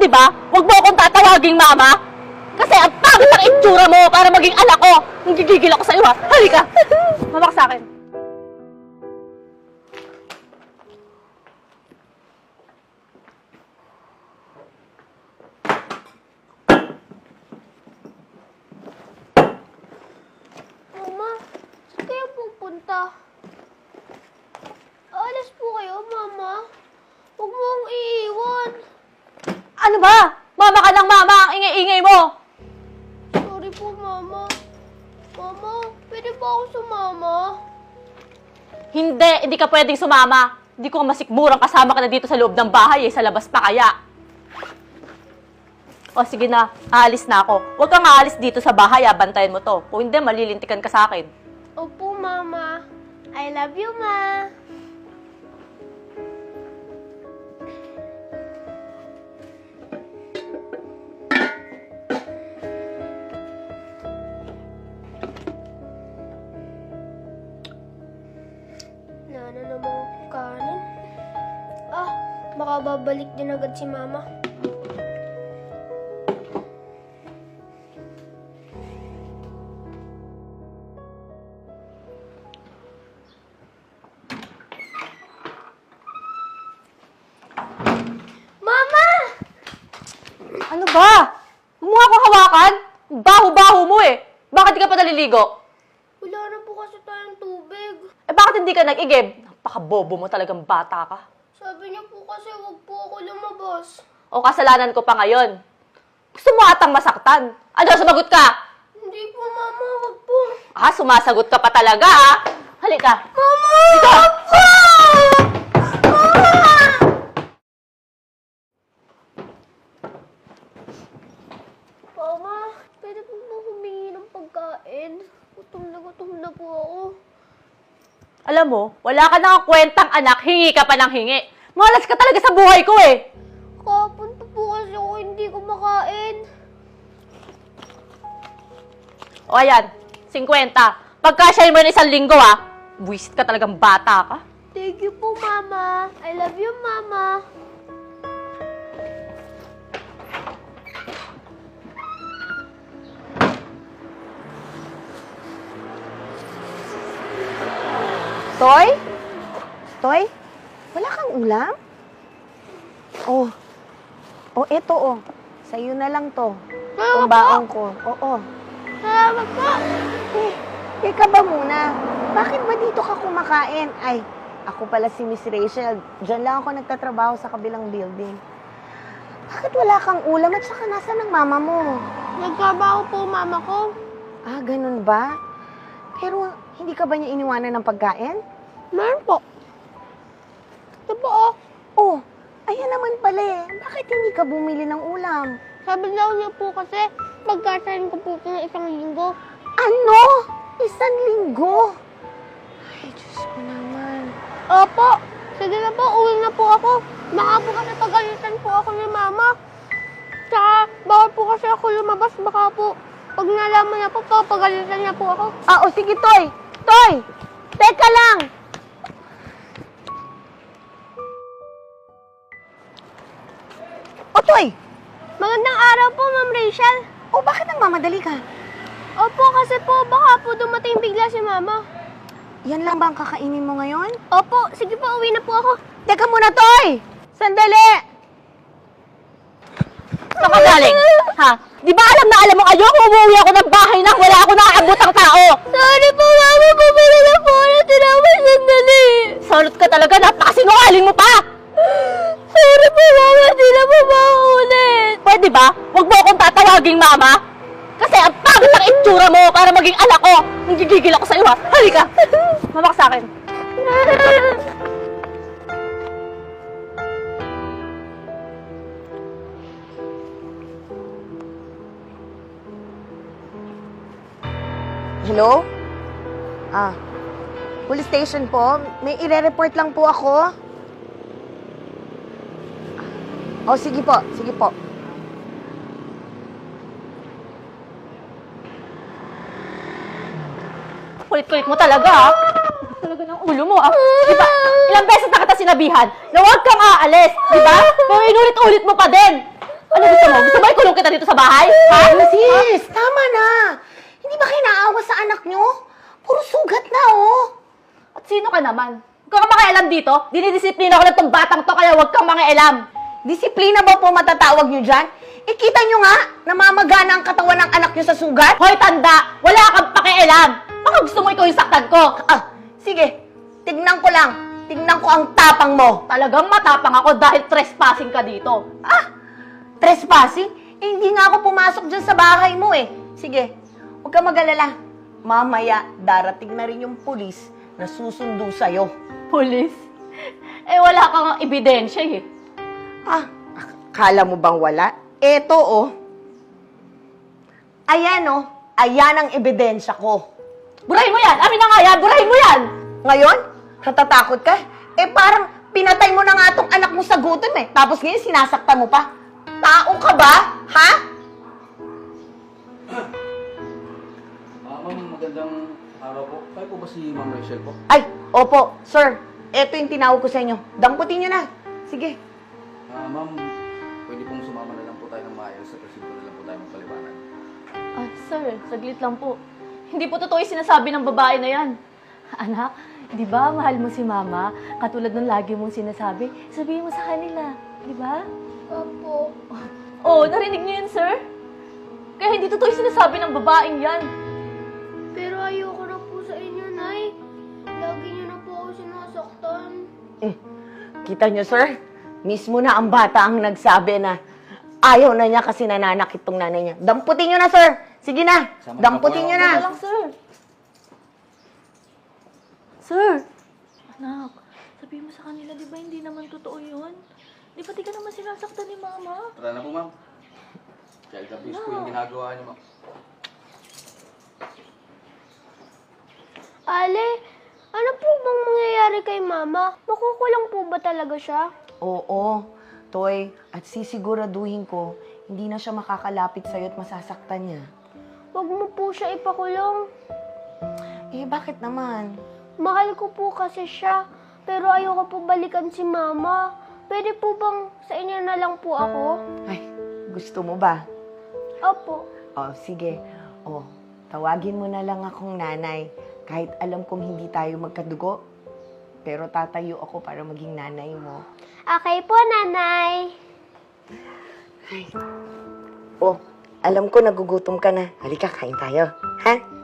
Pwede ba? Huwag mo akong tatawaging mama. Kasi ang pangit ang itsura mo para maging anak ko. Nanggigigil ako sa'yo ha. Halika. Mama ka sa'kin. Mama, saan kayo pupunta? Aalis po kayo, Mama. Huwag mo akong iiwan. Ano ba? Mama ka ng mama. Ang ingay-ingay mo. Sorry po, Mama. Mama, pwede ba ako sumama? Hindi ka pwedeng sumama. Hindi ko masikmurang kasama ka na dito sa loob ng bahay sa labas pa kaya. O sige na, aalis na ako. Huwag kang aalis dito sa bahay, bantayan mo to. Kung hindi, malilintikan ka sa akin. Opo, Mama. I love you, Ma. Wala na namang kanin. Baka babalik din agad si Mama. Mama! Ano ba? Huwag mo akong hawakan. Baho-baho mo eh. Bakit di ka pa naliligo? Wala na po kasi tayong tubig. Bakit hindi ka nag-igib? Napaka-bobo mo talagang bata ka. Sabi niya po kasi wag po ako lumabas. O kasalanan ko pa ngayon. Gusto mo atang masaktan. Ano, sumagot ka? Hindi po, Mama. Wag po. Sumasagot ka pa talaga Halika. Mama! Dito. Wag po! Mama! Mama, pwede po ba humingi ng pagkain? Gutom na po ako. Alam mo, wala ka nang kwentang anak, hingi ka pa ng hingi. Malas ka talaga sa buhay ko eh. Kahapon pa po kasi ako hindi kumakain. O ayan, 50. Pagkasya mo yun 1 linggo buwisit ka talagang bata ka. Thank you po, Mama. I love you, Mama. Toy? Toy? Wala kang ulam? Oh. Oh, eto oh. Sa'yo na lang to. Ang baong ko. Oo. Salamat po. Teka ba muna? Bakit ba dito ka kumakain? Ay, ako pala si Miss Rachel. Diyan lang ako nagtatrabaho sa kabilang building. Bakit wala kang ulam at saka nasa ng mama mo? Nagtrabaho po, Mama ko. Ganun ba? Pero hindi ka ba niya iniwanan ng pagkain? Meron po. Ito po, oh. Oh, ayan naman pala eh. Bakit hindi ka bumili ng ulam? Sabi daw niya po kasi pagkasayin ko po ito ng 1 linggo. Ano? 1 linggo? Ay, Diyos ko naman. Opo. Sige na po, uwi na po ako. Baka po kasi pagalitan po ako ni Mama. Tsaka, bawal po kasi ako lumabas. Baka po, pag nalaman niya po, papagalitan niya po ako. Sige, Toy. Toy! Teka lang! Toy! Magandang araw po, Ma'am Rachel. Bakit nagmamadali ka? Opo, kasi po, baka po dumating bigla si Mama. Yan lang ba ang kakainin mo ngayon? Opo, sige po, uwi na po ako. Teka muna, Toy! Sandali! Saan ka galing? Di ba alam mo ayoko umuwi ako ng bahay nang wala ako naaabotang tao? Sorry po, Mama. Bumili na po ako ng tinapay sandali. Salot ka talaga, napakasinungaling mo pa! Sorry po, Mama. Di na po mauulit. Pwede ba? Huwag mo akong tatawaging mama. Kasi ang pangit ang itsura mo para maging anak ko. Nanggigigil ako sa'yo Halika. Mama ka sa'kin. Hello? Police station po. May ire-report lang po ako. Sige po. Sige po. Kulit-kulit mo talaga Talaga ng ulo mo Di ba? Ilang beses na kita sinabihan na huwag kang aalis. Di ba? Pero inulit-ulit mo pa din. Ano dito sa bahay? Ha? Sis, tama na. Hindi ba kayo naawa sa anak nyo? Puro sugat na, oh. At sino ka naman? Huwag kang makialam dito. Dinidisiplina ko na itong batang to, kaya huwag kang makialam. Disiplina ba po matatawag nyo dyan? Ikita nyo nga, namamagana ang katawan ng anak nyo sa sugat. Hoy, tanda! Wala kang pakialam! Baka gusto mo ikaw yung saktan ko. Sige, tignan ko lang. Tignan ko ang tapang mo. Talagang matapang ako dahil trespassing ka dito. Trespassing? Hindi nga ako pumasok dyan sa bahay mo eh. Sige, huwag ka mag-alala. Mamaya, darating na rin yung pulis na susundo sa'yo. Pulis? Eh, wala kang ebidensya eh. Kala mo bang wala? Eto, oh. Ayan, oh. Ayan ang ebidensya ko. Burahin mo yan! Amin na nga yan! Burahin mo yan! Ngayon, natatakot ka? Eh, parang pinatay mo na nga tong anak mo sa gutom eh. Tapos ngayon, sinasaktan mo pa. Tao ka ba? Ha? Ma'am, magandang araw po. Kayo po ba si Ma'am Rachel po? Ay, opo, sir. Eto yung tinawag ko sa inyo. Damputin nyo na. Sige. Ma'am, pwede pong sumama na lang po tayo ng maayos sa presinto na lang po tayo magpaliwanag. Sir, saglit lang po. Hindi po totoo yung sinasabi ng babae na yan. Anak, di ba mahal mo si Mama? Katulad ng lagi mong sinasabi, sabihin mo sa kanila. Di ba? Opo. Oo, narinig niyo yun, sir? Kaya hindi totoo yung sinasabi ng babaeng yan. Pero ayoko na po sa inyo, Nay. Lagi niyo na po ako sinasaktan. Kita nyo, sir? Mismo na ang bata ang nagsabi na ayaw na niya kasi nananakit tong nanay niya. Damputin nyo na, sir. Sige na. Sama Damputin nyo na. Wala lang, sir. Sir! Anak, sabihin mo sa kanila, di ba hindi naman totoo yun? Di ba di ka naman sinasaktan ni Mama? Tara na po, ma'am. Child abuse po yung ginagawa niyo, ma'am. Ale, ano po bang mangyayari kay Mama? Makukulang po ba talaga siya? Oo, Toy. At sisiguraduhin ko, hindi na siya makakalapit sa'yo at masasaktan niya. Huwag mo po siya ipakulong. Eh, bakit naman? Mahal ko po kasi siya, pero ayoko po balikan si Mama. Pwede po bang sa inyo na lang po ako? Ay, gusto mo ba? Opo. Oh, sige. Oh, tawagin mo na lang akong nanay. Kahit alam kong hindi tayo magkadugo, pero tatayo ako para maging nanay mo. Okay po, Nanay. Oh, alam ko nagugutom ka na. Halika, kain tayo. Ha?